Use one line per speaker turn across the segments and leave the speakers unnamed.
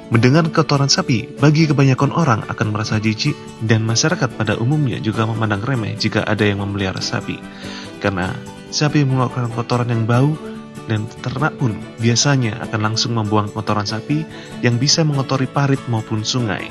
Mendengar kotoran sapi, bagi kebanyakan orang akan merasa jijik dan masyarakat pada umumnya juga memandang remeh jika ada yang memelihara sapi. Karena sapi mengeluarkan kotoran yang bau dan ternak pun biasanya akan langsung membuang kotoran sapi yang bisa mengotori parit maupun sungai.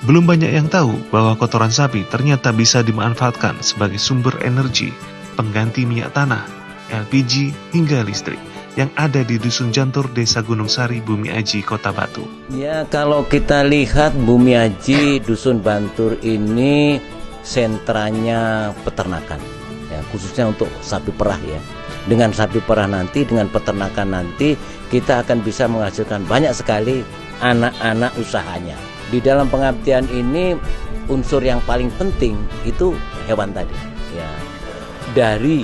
Belum banyak yang tahu bahwa kotoran sapi ternyata bisa dimanfaatkan sebagai sumber energi, pengganti minyak tanah, LPG hingga listrik yang ada di Dusun Jantur, Desa Gunung Sari, Bumi Aji, Kota Batu.
Ya, kalau kita lihat Bumi Aji, Dusun Bantur ini sentranya peternakan, ya, khususnya untuk sapi perah ya. Dengan sapi perah nanti, dengan peternakan nanti, kita akan bisa menghasilkan banyak sekali anak-anak usahanya. Di dalam pengabdian ini, unsur yang paling penting itu hewan tadi. Ya. Dari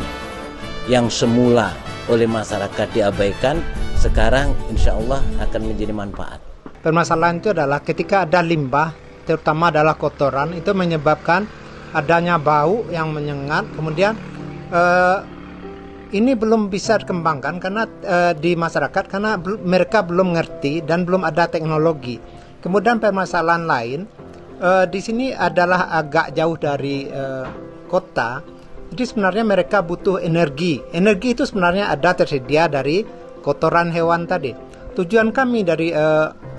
yang semula oleh masyarakat diabaikan, sekarang insya Allah akan menjadi manfaat.
Permasalahan itu adalah ketika ada limbah, terutama adalah kotoran, itu menyebabkan adanya bau yang menyengat. Kemudian ini belum bisa dikembangkan karena di masyarakat, karena mereka belum ngerti dan belum ada teknologi. Kemudian permasalahan lain di sini adalah agak jauh dari kota. Jadi sebenarnya mereka butuh energi. Energi itu sebenarnya ada tersedia dari kotoran hewan tadi. Tujuan kami dari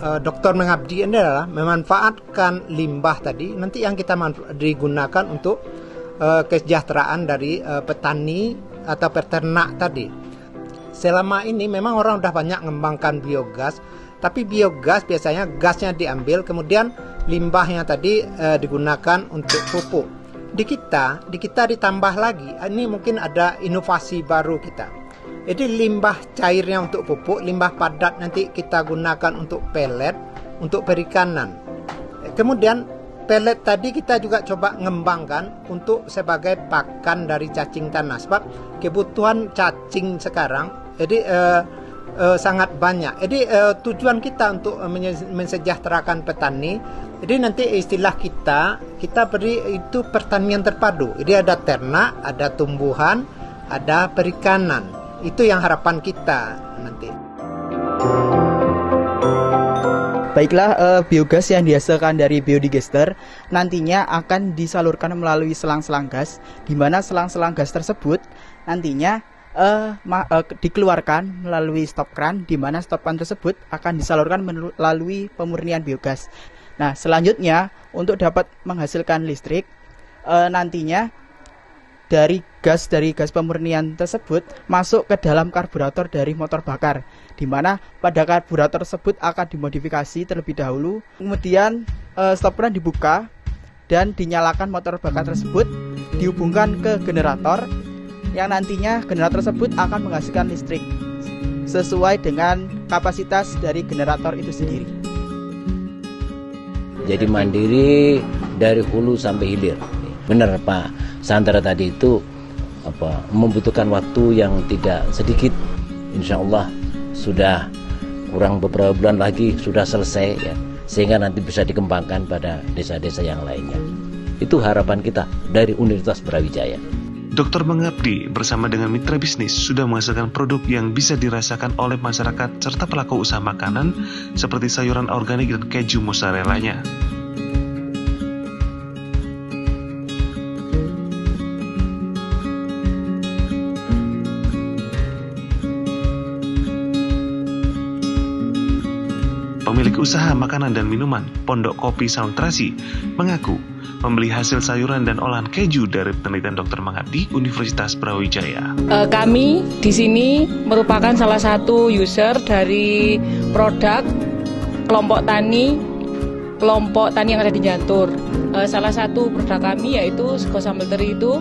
Dokter Mengabdi ini adalah memanfaatkan limbah tadi, nanti yang kita digunakan untuk kesejahteraan dari petani atau peternak tadi. Selama ini memang orang udah banyak mengembangkan biogas, tapi biogas biasanya gasnya diambil, kemudian limbahnya tadi digunakan untuk pupuk. Di kita ditambah lagi, ini mungkin ada inovasi baru kita. Jadi limbah cairnya untuk pupuk, limbah padat nanti kita gunakan untuk pelet, untuk perikanan. Kemudian pelet tadi kita juga coba ngembangkan untuk sebagai pakan dari cacing tanah. Sebab kebutuhan cacing sekarang, jadi sangat banyak. Jadi tujuan kita untuk mensejahterakan petani. Jadi nanti istilah kita beri itu pertanian terpadu. Jadi ada ternak, ada tumbuhan, ada perikanan. Itu yang harapan kita nanti.
Baiklah, biogas yang dihasilkan dari biodigester nantinya akan disalurkan melalui selang-selang gas, di mana selang-selang gas tersebut nantinya dikeluarkan melalui stop kran, di mana stop kran tersebut akan disalurkan melalui pemurnian biogas. Nah, selanjutnya untuk dapat menghasilkan listrik, nantinya dari gas pemurnian tersebut masuk ke dalam karburator dari motor bakar, di mana pada karburator tersebut akan dimodifikasi terlebih dahulu. Kemudian stop kran dibuka dan dinyalakan motor bakar tersebut, dihubungkan ke generator yang nantinya generator tersebut akan menghasilkan listrik sesuai dengan kapasitas dari generator itu sendiri.
Jadi mandiri dari hulu sampai hilir. Benar Pak Sandra tadi itu membutuhkan waktu yang tidak sedikit. Insya Allah sudah kurang beberapa bulan lagi sudah selesai ya, sehingga nanti bisa dikembangkan pada desa-desa yang lainnya. Itu harapan kita dari Universitas Brawijaya.
Dokter Mengabdi bersama dengan mitra bisnis sudah menghasilkan produk yang bisa dirasakan oleh masyarakat serta pelaku usaha makanan seperti sayuran organik dan keju mozzarella-nya. Pemilik usaha makanan dan minuman Pondok Kopi Sauntrasi mengaku membeli hasil sayuran dan olahan keju dari penelitian Dokter Mengabdi Universitas Brawijaya.
Kami di sini merupakan salah satu user dari produk kelompok tani yang ada di Jantur. Salah satu produk kami yaitu sego sambal teri itu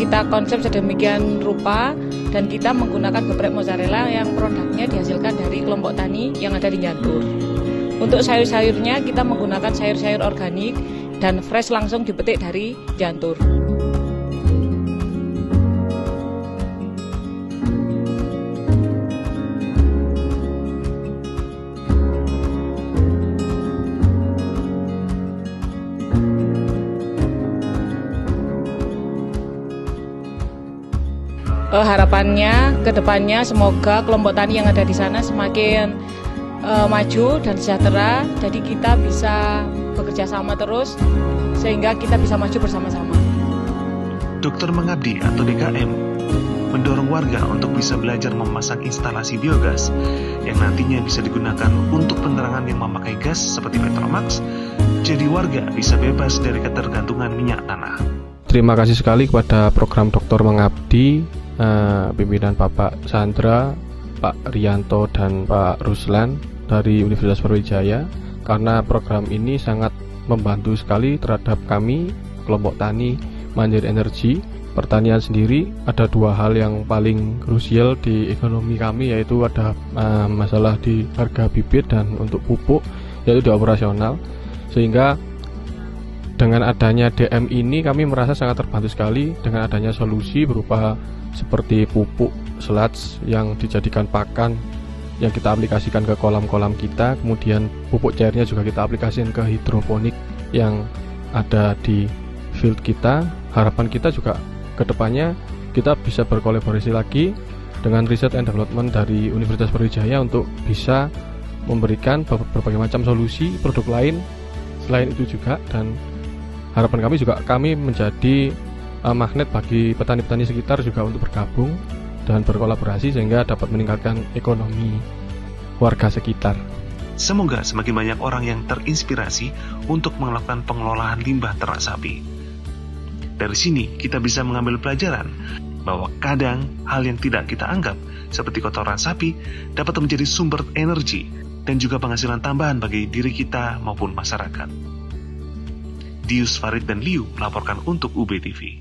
kita konsep sedemikian rupa dan kita menggunakan geprek mozzarella yang produknya dihasilkan dari kelompok tani yang ada di Jantur. Untuk sayur-sayurnya kita menggunakan sayur-sayur organik dan fresh langsung dipetik dari Jantur. Harapannya ke depannya semoga kelompok tani yang ada di sana semakin maju dan sejahtera. Jadi kita bisa bekerja sama terus sehingga kita bisa maju bersama-sama.
Dokter Mengabdi atau DKM mendorong warga untuk bisa belajar memasang instalasi biogas yang nantinya bisa digunakan untuk penerangan yang memakai gas seperti Petromax, jadi warga bisa bebas dari ketergantungan minyak tanah.
Terima kasih sekali kepada program Dokter Mengabdi, pimpinan Bapak Sandra, Pak Rianto, dan Pak Ruslan dari Universitas Brawijaya, karena program ini sangat membantu sekali terhadap kami, kelompok tani Mandiri Energi. Pertanian sendiri ada dua hal yang paling krusial di ekonomi kami, yaitu ada masalah di harga bibit dan untuk pupuk, yaitu di operasional. Sehingga dengan adanya DM ini kami merasa sangat terbantu sekali dengan adanya solusi berupa seperti pupuk sludge yang dijadikan pakan yang kita aplikasikan ke kolam-kolam kita, kemudian pupuk cairnya juga kita aplikasikan ke hidroponik yang ada di field kita. Harapan kita juga kedepannya kita bisa berkolaborasi lagi dengan riset and development dari Universitas Brawijaya untuk bisa memberikan berbagai macam solusi produk lain selain itu juga, dan harapan kami juga kami menjadi magnet bagi petani-petani sekitar juga untuk bergabung dan berkolaborasi sehingga dapat meningkatkan ekonomi warga sekitar.
Semoga semakin banyak orang yang terinspirasi untuk melakukan pengelolaan limbah ternak sapi. Dari sini kita bisa mengambil pelajaran bahwa kadang hal yang tidak kita anggap seperti kotoran sapi dapat menjadi sumber energi dan juga penghasilan tambahan bagi diri kita maupun masyarakat. Dius Farid dan Liu melaporkan untuk UB TV.